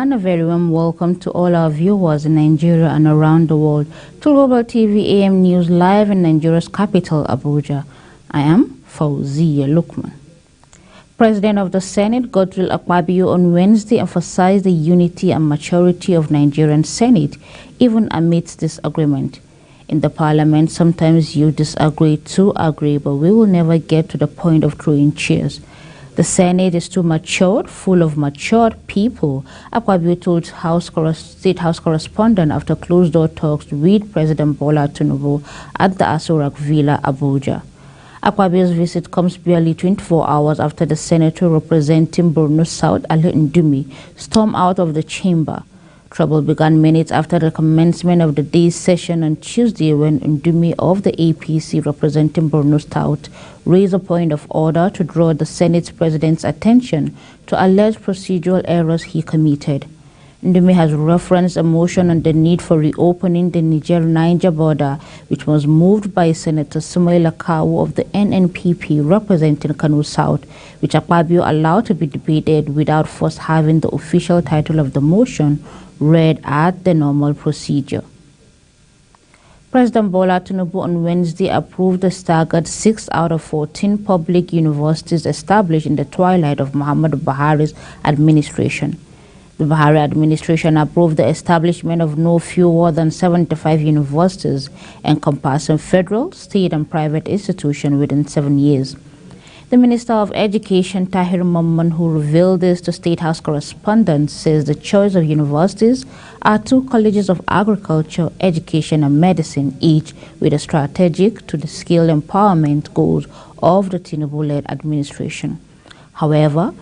And a very warm welcome to all our viewers in Nigeria and around the world to Global TV AM News live in Nigeria's capital, Abuja. I am Fauziya Lukman. President of the Senate, Godswill Akpabio, on Wednesday emphasized the unity and maturity of Nigerian Senate, even amidst disagreement. In the parliament, sometimes you disagree to agree, but we will never get to the point of throwing chairs. The Senate is too matured, full of matured people, Akpabio told State House correspondent after closed-door talks with President Bola Tinubu at the Aso Rock Villa, Abuja. Akpabio's visit comes barely 24 hours after the senator representing Borno South, Ali Ndumi, stormed out of the chamber. Trouble began minutes after the commencement of the day's session on Tuesday when Ndumi of the APC representing Borno South raised a point of order to draw the Senate president's attention to alleged procedural errors he committed. Ndumi has referenced a motion on the need for reopening the Niger-Niger border, which was moved by Senator Samuel Akawu of the NNPP representing Kano South, which Akpabio allowed to be debated without first having the official title of the motion read at the normal procedure. President Bola Tinubu on Wednesday approved the staggered 6 out of 14 public universities established in the twilight of Muhammadu Buhari's administration. The Buhari administration approved the establishment of no fewer than 75 universities encompassing federal, state and private institutions within 7 years. The Minister of Education, Tahir Mamman, who revealed this to State House correspondents, says the choice of universities are 2 colleges of agriculture, education and medicine, each with a strategic to the skill empowerment goals of the Tinubu-led administration. However,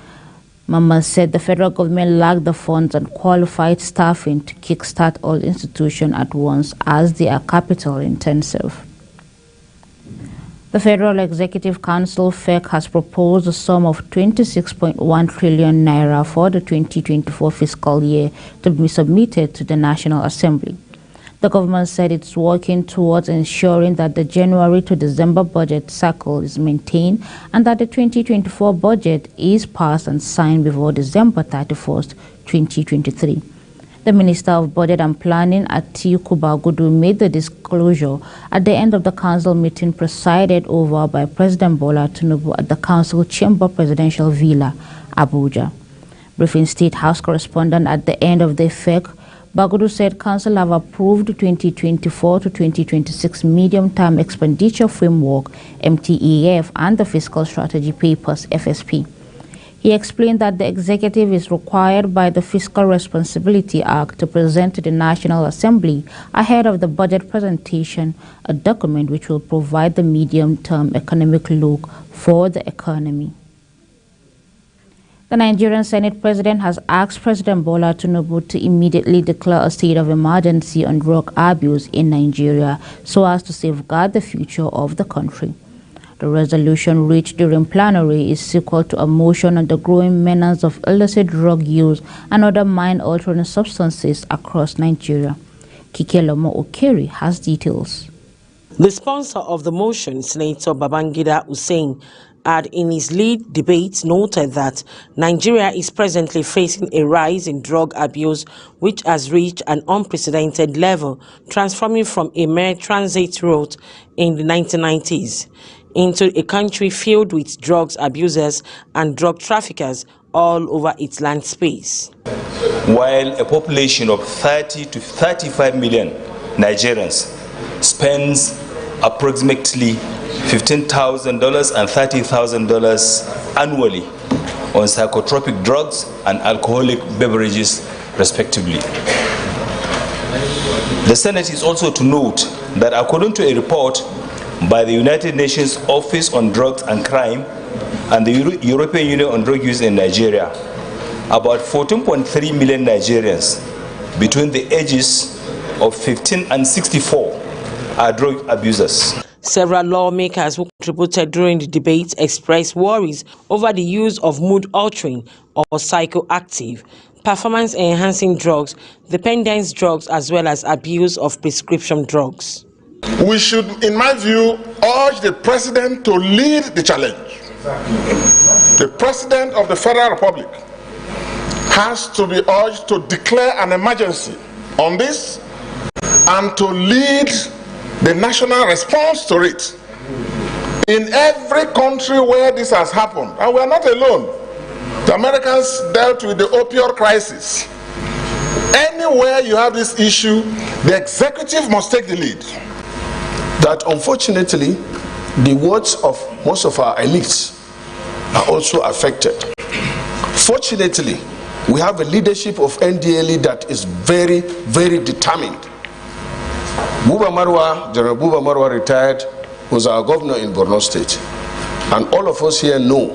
Mamman said the federal government lacked the funds and qualified staffing to kickstart all institutions at once as they are capital intensive. The Federal Executive Council (FEC) has proposed a sum of 26.1 trillion naira for the 2024 fiscal year to be submitted to the National Assembly. The government said it's working towards ensuring that the January to December budget cycle is maintained and that the 2024 budget is passed and signed before December 31st, 2023. The Minister of Budget and Planning, Atiku Bagudu, made the disclosure at the end of the council meeting presided over by President Bola Tinubu at the council chamber presidential villa, Abuja. Briefing State House correspondent at the end of the FEC, Bagudu said council have approved 2024 to 2026 medium-term expenditure framework, MTEF, and the fiscal strategy papers, FSP. He explained that the executive is required by the Fiscal Responsibility Act to present to the National Assembly ahead of the budget presentation a document which will provide the medium-term economic look for the economy. The Nigerian Senate President has asked President Bola Tinubu to immediately declare a state of emergency on drug abuse in Nigeria so as to safeguard the future of the country. The resolution reached during plenary is sequel to a motion on the growing menace of illicit drug use and other mind-altering substances across Nigeria. Kikelomo Okeri has details. The sponsor of the motion, Senator Babangida Hussein, had in his lead debate noted that Nigeria is presently facing a rise in drug abuse which has reached an unprecedented level, transforming from a mere transit route in the 1990s into a country filled with drugs abusers and drug traffickers all over its land space. While a population of 30 to 35 million Nigerians spends approximately $15,000 and $30,000 annually on psychotropic drugs and alcoholic beverages, respectively. The Senate is also to note that according to a report by the United Nations Office on Drugs and Crime and the European Union on Drug Use in Nigeria, about 14.3 million Nigerians between the ages of 15 and 64 are drug abusers. Several lawmakers who contributed during the debate expressed worries over the use of mood-altering or psychoactive, performance-enhancing drugs, dependence drugs, as well as abuse of prescription drugs. We should, in my view, urge the President to lead the challenge. The President of the Federal Republic has to be urged to declare an emergency on this and to lead the national response to it. In every country where this has happened, and we are not alone, the Americans dealt with the opioid crisis. Anywhere you have this issue, the executive must take the lead. That unfortunately, the words of most of our elites are also affected. Fortunately, we have a leadership of NDLE that is very, very determined. Buba Marwa, General Buba Marwa retired, was our governor in Borno State. And all of us here know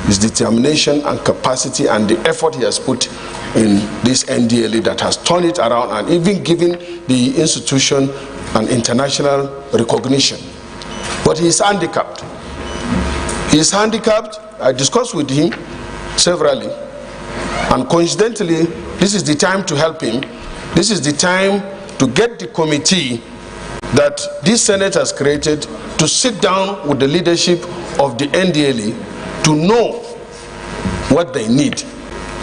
his determination and capacity and the effort he has put in this NDLE that has turned it around and even given the institution an international recognition. But he is handicapped. He is handicapped. I discussed with him severally. And coincidentally, this is the time to help him. This is the time to get the committee that this Senate has created to sit down with the leadership of the NDLE to know what they need.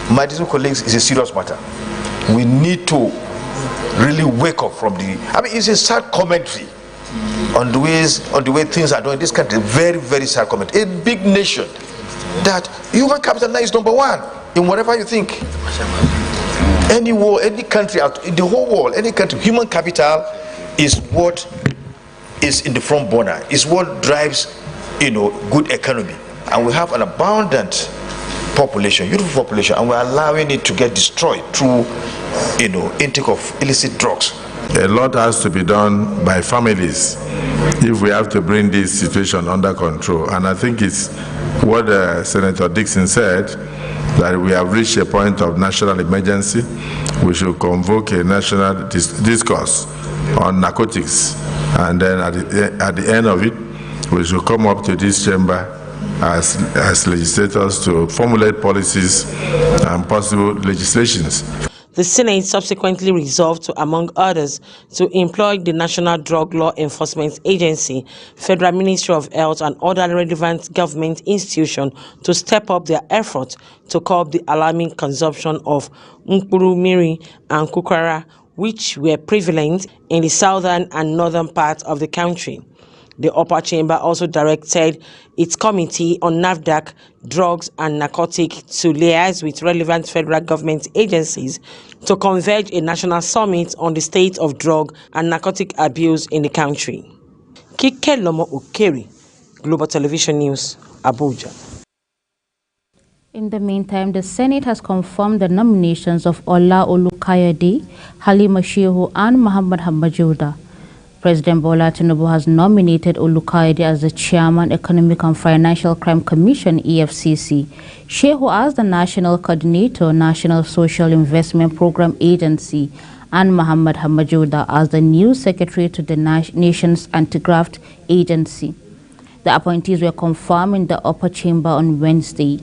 My distinguished colleagues, it's a serious matter. We need to really wake up from it's a sad commentary on the way things are done in this country. Very, very sad commentary. A big nation that human capital now is number one in whatever you think. Any war, any country out in the whole world, any country, human capital is what is in the front burner, is what drives, good economy. And we have an abundant population, beautiful population, and we're allowing it to get destroyed through, intake of illicit drugs. A lot has to be done by families if we have to bring this situation under control. And I think it's what Senator Dixon said, that we have reached a point of national emergency. We should convoke a national discourse on narcotics, and then at the end of it, we should come up to this chamber as legislators to formulate policies and possible legislations. The Senate subsequently resolved to, among others, to employ the National Drug Law Enforcement Agency, Federal Ministry of Health, and other relevant government institutions to step up their efforts to curb the alarming consumption of Mkpuru-Mmiri and Kukara, which were prevalent in the southern and northern parts of the country. The upper chamber also directed its committee on NAFDAC, drugs and narcotics to liaise with relevant federal government agencies to converge a national summit on the state of drug and narcotic abuse in the country. Kike Lomo Okeri, Global Television News, Abuja. In the meantime, the Senate has confirmed the nominations of Ola Olukayode, Halima Shehu, and Muhammad Hamajuda. President Bola Tinubu has nominated Olukayode as the Chairman, Economic and Financial Crime Commission, EFCC, Shehu as the National Coordinator, National Social Investment Program Agency, and Muhammad Hamajuda as the new Secretary to the nation's Anti-Graft Agency. The appointees were confirmed in the upper chamber on Wednesday.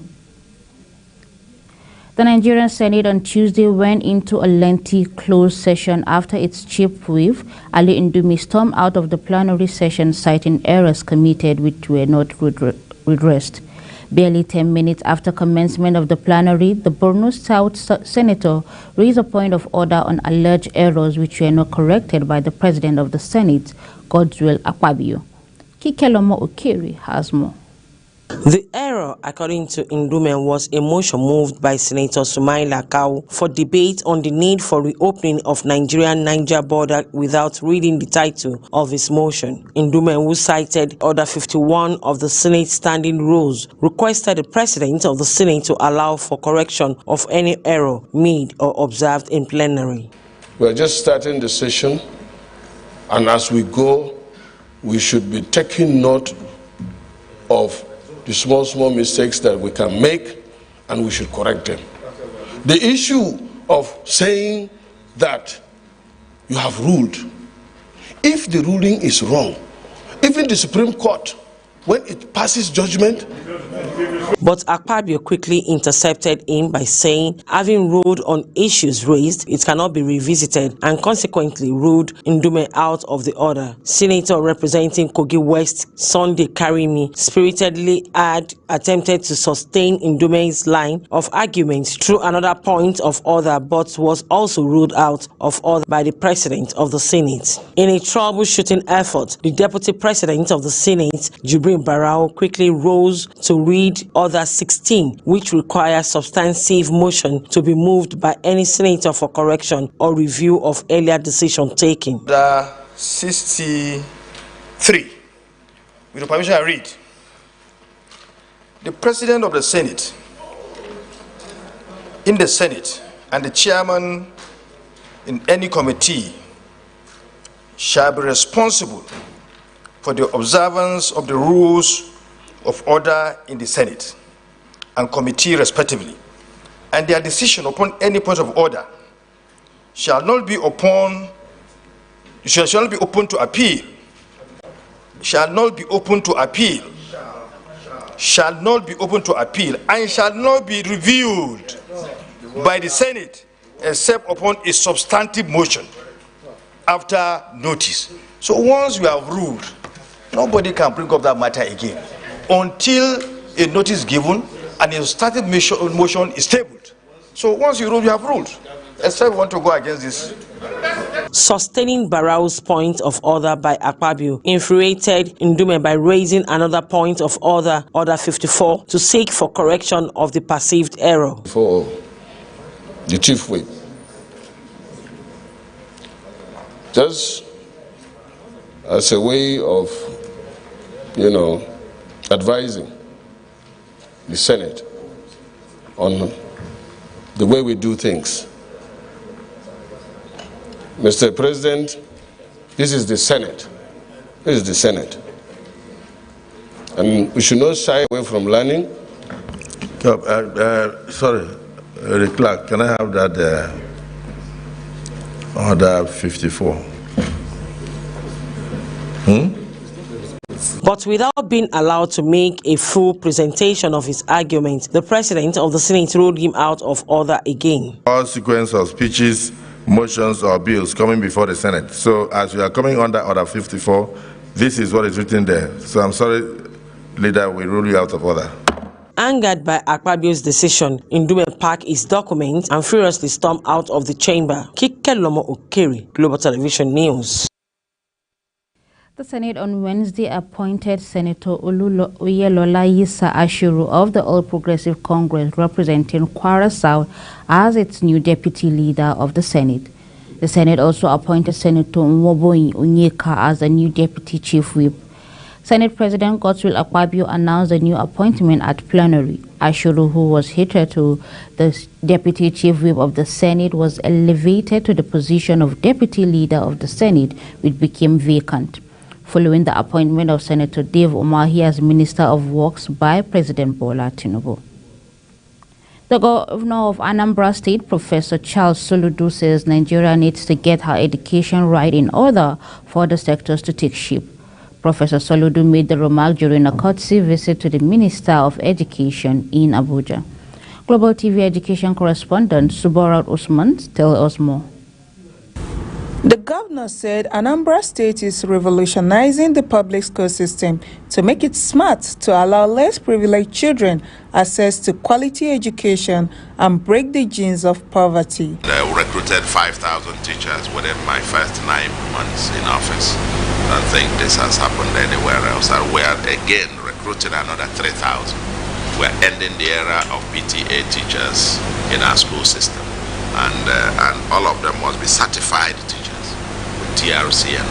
The Nigerian Senate on Tuesday went into a lengthy closed session after its chief whip, Ali Ndumi, stormed out of the plenary session citing errors committed which were not redressed. Barely 10 minutes after commencement of the plenary, the Borno South Senator raised a point of order on alleged errors which were not corrected by the President of the Senate, Godswill Akpabio. Kikelomo Okeri has more. The error, according to Ndume, was a motion moved by Senator Sumaila Kau for debate on the need for reopening of Nigeria-Niger border without reading the title of his motion. Ndume, who cited Order 51 of the Senate Standing Rules, requested the President of the Senate to allow for correction of any error made or observed in plenary. We are just starting the session, and as we go, we should be taking note of the small mistakes that we can make, and we should correct them. The issue of saying that you have ruled, if the ruling is wrong, even the Supreme Court when it passes judgment. But Akpabio quickly intercepted him by saying, having ruled on issues raised, it cannot be revisited, and consequently ruled Ndume out of the order. Senator representing Kogi West, Sunday Karimi, spiritedly had attempted to sustain Ndume's line of arguments through another point of order, but was also ruled out of order by the President of the Senate. In a troubleshooting effort, the Deputy President of the Senate, Jibrin Barau, quickly rose to read Order 16, which requires substantive motion to be moved by any senator for correction or review of earlier decision taken. Order 63. With the permission, I read. The President of the Senate, in the Senate, and the chairman in any committee shall be responsible for the observance of the rules of order in the Senate and committee respectively, and their decision upon any point of order shall not be open to appeal, shall not be open to appeal, shall not be open to appeal, and shall not be reviewed by the Senate except upon a substantive motion after notice. So once you have ruled, nobody can bring up that matter again until a notice given and a started motion is tabled. So once you rule, you have ruled. Except you want to go against this. Sustaining Barau's point of order by Akpabio infuriated Ndume by raising another point of order, Order 54, to seek for correction of the perceived error. For the Chief Whip, just as a way of, advising the Senate on the way we do things. Mr. President, this is the Senate. This is the Senate. And we should not shy away from learning. Sorry, Eric Clark, can I have that Order 54? But without being allowed to make a full presentation of his argument, the President of the Senate ruled him out of order again. All sequence of speeches, motions or bills coming before the Senate. So as we are coming under Order 54, this is what is written there. So I'm sorry, Leader, we rule you out of order. Angered by Akpabio's decision, Ndume packed his documents and furiously stormed out of the chamber. Kikelomo Okeri, Global Television News. The Senate on Wednesday appointed Senator Oyelola Yisa Ashiru of the All Progressive Congress representing Kwara South as its new deputy leader of the Senate. The Senate also appointed Senator Nwoboyi Onyeka as the new deputy chief whip. Senate President Godswill Akpabio announced the new appointment at plenary. Ashiru, who was hitherto the deputy chief whip of the Senate, was elevated to the position of deputy leader of the Senate, which became vacant, following the appointment of Senator Dave Umahi as Minister of Works by President Bola Tinubu. The governor of Anambra State, Professor Charles Soludo, says Nigeria needs to get her education right in order for the sectors to take shape. Professor Soludo made the remark during a courtesy visit to the Minister of Education in Abuja. Global TV education correspondent Subarat Usman tells us more. The governor said Anambra State is revolutionizing the public school system to make it smart to allow less privileged children access to quality education and break the genes of poverty. I recruited 5,000 teachers within my first 9 months in office. I don't think this has happened anywhere else. And we are again recruiting another 3,000. We're ending the era of PTA teachers in our school system. And all of them must be certified teachers with TRC and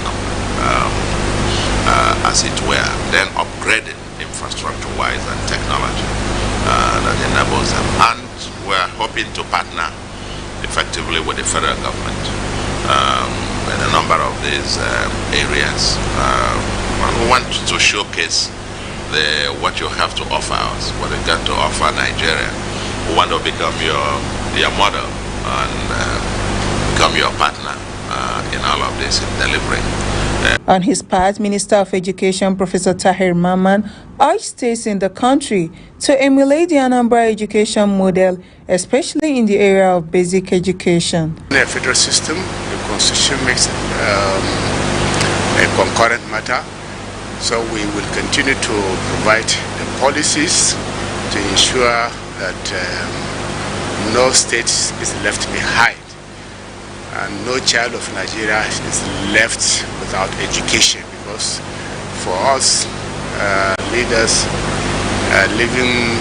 as it were, then upgraded infrastructure-wise and technology that enables them. And we're hoping to partner effectively with the federal government in a number of these areas. And we want to showcase what you have to offer us, what you got to offer Nigeria. We want to become your model and become your partner in all of this, in delivering On his part, Minister of Education Professor Tahir Mamman urged states in the country to emulate the Anambra education model, especially in the area of basic education. In a federal system, the constitution makes a concurrent matter, so we will continue to provide the policies to ensure that no state is left behind and no child of Nigeria is left without education, because for us leaders, leaving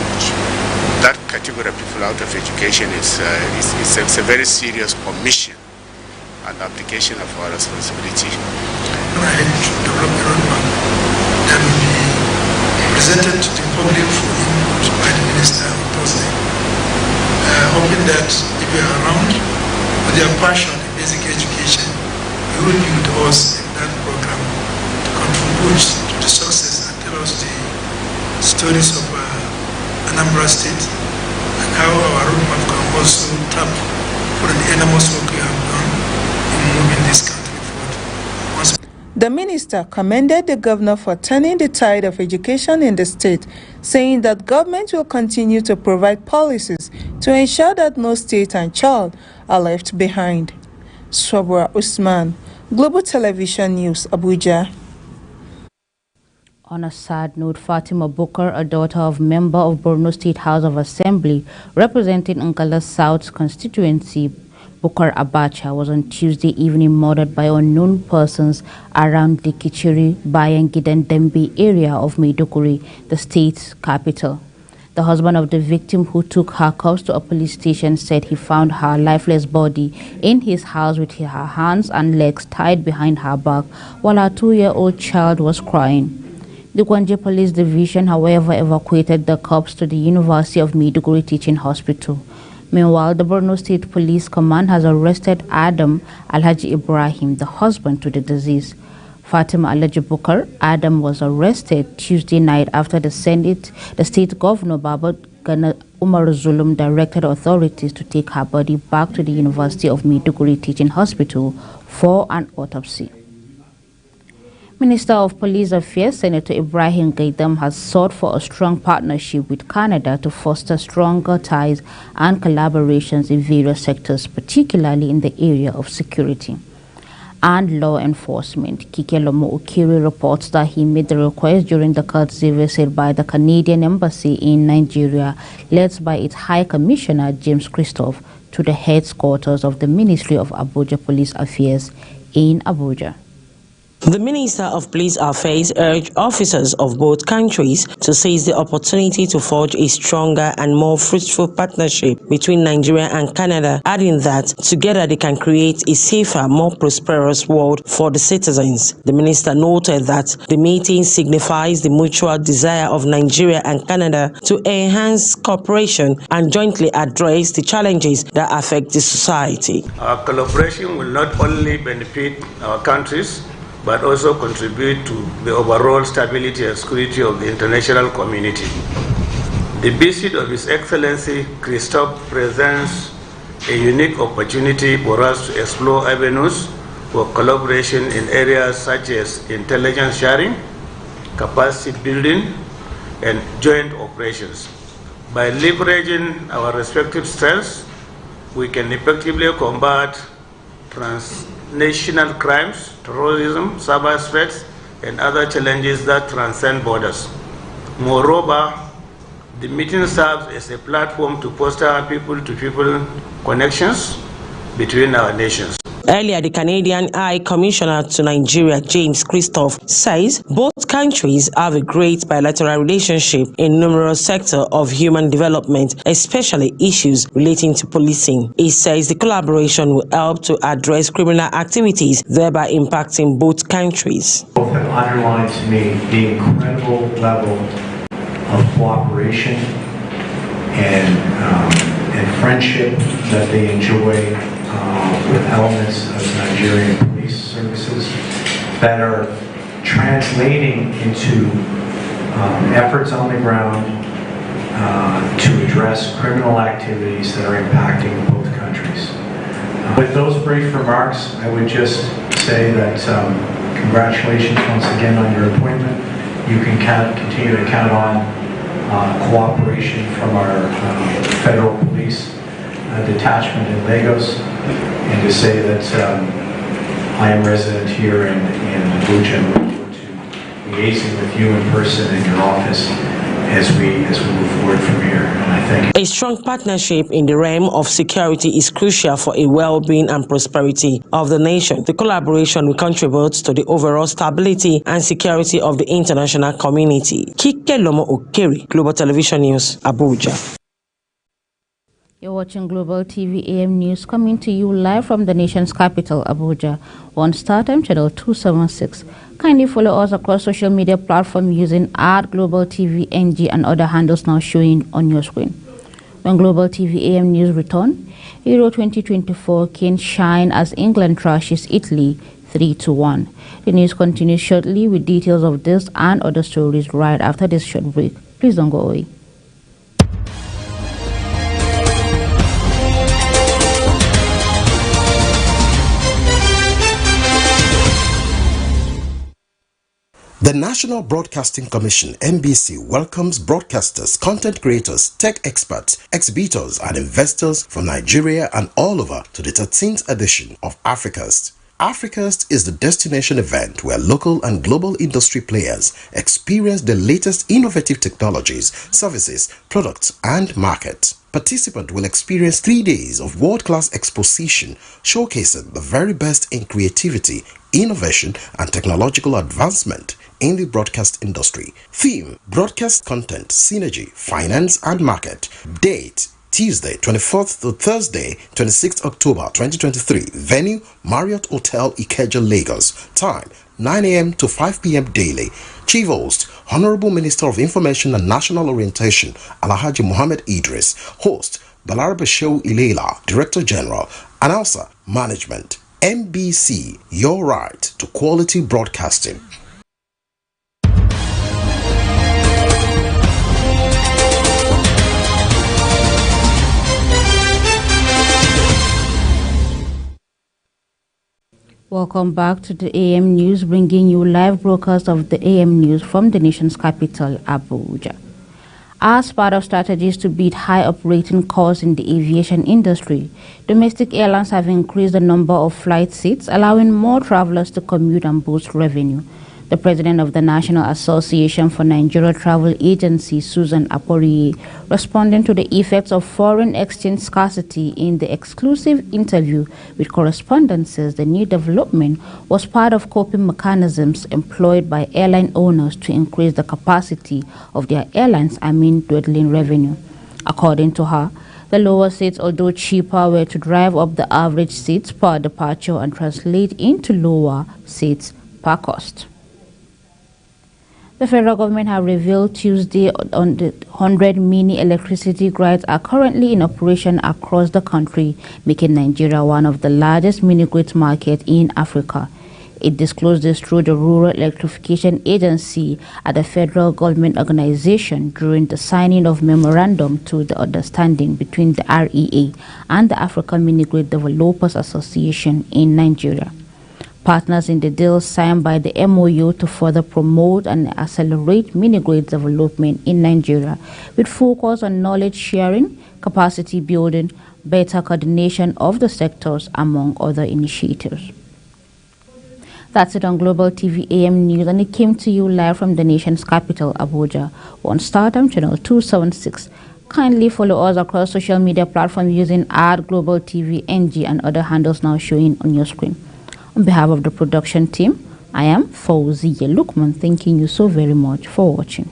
that category of people out of education is a very serious omission and application of our responsibility. Development roadmap that will be presented to the public for input by the minister on Thursday. Hoping that if you are around with your passion in basic education, you will be with us in that program to contribute to the success and tell us the stories of Anambra State and how our roadmap can also tap for the enormous work we have done in moving this country forward. The minister commended the governor for turning the tide of education in the state, saying that government will continue to provide policies to ensure that no state and child are left behind. Swabra Usman, Global Television News, Abuja. On a sad note, Fatima Bukar, a daughter of member of Borno State House of Assembly representing Nkala South constituency, Bukar Abacha, was on Tuesday evening murdered by unknown persons around the Kichiri Bayangidan Dembe area of Maiduguri, the state's capital. The husband of the victim, who took her corpse to a police station, said he found her lifeless body in his house with her hands and legs tied behind her back while her 2-year-old child was crying. The Gwanje Police Division, however, evacuated the corpse to the University of Maiduguri Teaching Hospital. Meanwhile, the Borno State Police Command has arrested Adam Alhaji Ibrahim, the husband to the deceased. Fatima Alhaji Bukar Adam was arrested Tuesday night after the state governor Baba Gana Umar Zulum directed authorities to take her body back to the University of Maiduguri Teaching Hospital for an autopsy. Minister of Police Affairs Senator Ibrahim Gaidam has sought for a strong partnership with Canada to foster stronger ties and collaborations in various sectors, particularly in the area of security and law enforcement. Kikelomo Ukiri reports that he made the request during the courtesy visit by the Canadian Embassy in Nigeria, led by its High Commissioner James Christophe, to the headquarters of the Ministry of Abuja Police Affairs in Abuja. The Minister of Police Affairs urged officers of both countries to seize the opportunity to forge a stronger and more fruitful partnership between Nigeria and Canada, adding that together they can create a safer, more prosperous world for the citizens. The minister noted that the meeting signifies the mutual desire of Nigeria and Canada to enhance cooperation and jointly address the challenges that affect the society. Our collaboration will not only benefit our countries, but also contribute to the overall stability and security of the international community. The visit of His Excellency Christophe presents a unique opportunity for us to explore avenues for collaboration in areas such as intelligence sharing, capacity building, and joint operations. By leveraging our respective strengths, we can effectively combat transnational crimes, terrorism, cyber threats, and other challenges that transcend borders. Moreover, the meeting serves as a platform to foster people-to-people connections between our nations. Earlier, the Canadian High Commissioner to Nigeria, James Christophe, says both countries have a great bilateral relationship in numerous sectors of human development, especially issues relating to policing. He says the collaboration will help to address criminal activities, thereby impacting both countries. Both have underlined to me the incredible level of cooperation and friendship that they enjoy with elements of Nigerian police services that are translating into efforts on the ground to address criminal activities that are impacting both countries. With those brief remarks, I would just say that congratulations once again on your appointment. You can continue to count on cooperation from our federal police detachment in Lagos, and to say that I am resident here in Abuja and look forward to liaising with you in person in your office as we move forward from here. And I thank you. A strong partnership in the realm of security is crucial for a well-being and prosperity of the nation. The collaboration will contribute to the overall stability and security of the international community. Kike Lomo Okeri, Global Television News, Abuja. You're watching Global TV AM News, coming to you live from the nation's capital, Abuja, on StarTime channel 276. Kindly follow us across social media platforms using @GlobalTVNG and other handles now showing on your screen. When Global TV AM News return, Euro 2024 can shine as England trashes Italy 3-1. The news continues shortly with details of this and other stories right after this short break. Please don't go away. The National Broadcasting Commission, NBC, welcomes broadcasters, content creators, tech experts, exhibitors, and investors from Nigeria and all over to the 13th edition of Africast. Africast is the destination event where local and global industry players experience the latest innovative technologies, services, products, and markets. Participants will experience 3 days of world-class exposition showcasing the very best in creativity, innovation, and technological advancement in the broadcast industry. Theme: broadcast content, synergy, finance, and market. Date: Tuesday 24th to Thursday 26th October 2023. Venue: Marriott Hotel Ikeja, Lagos. Time: 9 a.m. to 5 p.m. daily. Chief Host: Honorable Minister of Information and National Orientation, Alhaji Muhammad Idris. Host: Balarabe Shehu Ilela, Director General. Announcer: Management. NBC, your right to quality broadcasting. Welcome back to the AM News, bringing you live broadcast of the AM News from the nation's capital, Abuja. As part of strategies to beat high operating costs in the aviation industry, domestic airlines have increased the number of flight seats, allowing more travelers to commute and boost revenue. The president of the National Association for Nigeria Travel Agency, Susan Aporiye, responding to the effects of foreign exchange scarcity in the exclusive interview with correspondents, says the new development was part of coping mechanisms employed by airline owners to increase the capacity of their airlines amid dwindling revenue. According to her, the lower seats, although cheaper, were to drive up the average seats per departure and translate into lower seats per cost. The federal government have revealed Tuesday on the 100 mini electricity grids are currently in operation across the country, making Nigeria one of the largest mini grids market in Africa. It disclosed this through the Rural Electrification Agency at the federal government organization during the signing of memorandum to the understanding between the REA and the African Mini Grid Developers Association in Nigeria. Partners in the deal signed by the MOU to further promote and accelerate mini-grid development in Nigeria, with focus on knowledge sharing, capacity building, better coordination of the sectors, among other initiatives. That's it on Global TV AM News, and it came to you live from the nation's capital, Abuja, on StarTime channel 276. Kindly follow us across social media platforms using @GlobalTVNG and other handles now showing on your screen. On behalf of the production team, I am Fauziya Lukman, thanking you so very much for watching.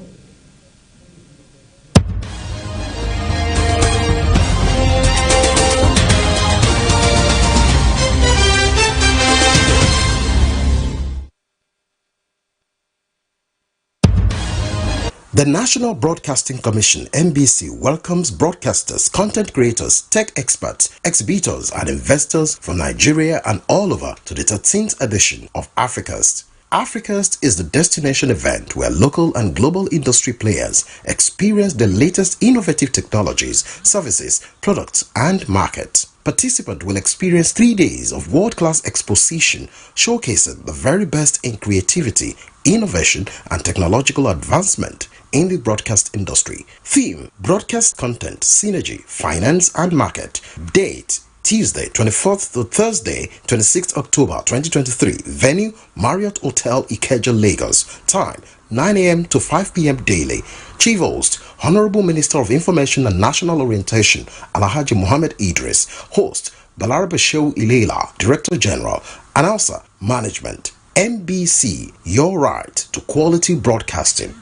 The National Broadcasting Commission, NBC, welcomes broadcasters, content creators, tech experts, exhibitors, and investors from Nigeria and all over to the 13th edition of Africast. Africast is the destination event where local and global industry players experience the latest innovative technologies, services, products, and markets. Participants will experience 3 days of world-class exposition showcasing the very best in creativity, innovation, and technological advancement in the broadcast industry. Theme: Broadcast Content, Synergy, Finance and Market. Date: Tuesday 24th to Thursday 26th October 2023. Venue: Marriott Hotel Ikeja, Lagos. Time: 9 a.m. to 5 p.m. daily. Chief Host: Honorable Minister of Information and National Orientation Alhaji Mohammed Idris. Host: Balarabe Shehu Ilela, Director General. Announcer: Management. MBC, your right to quality broadcasting.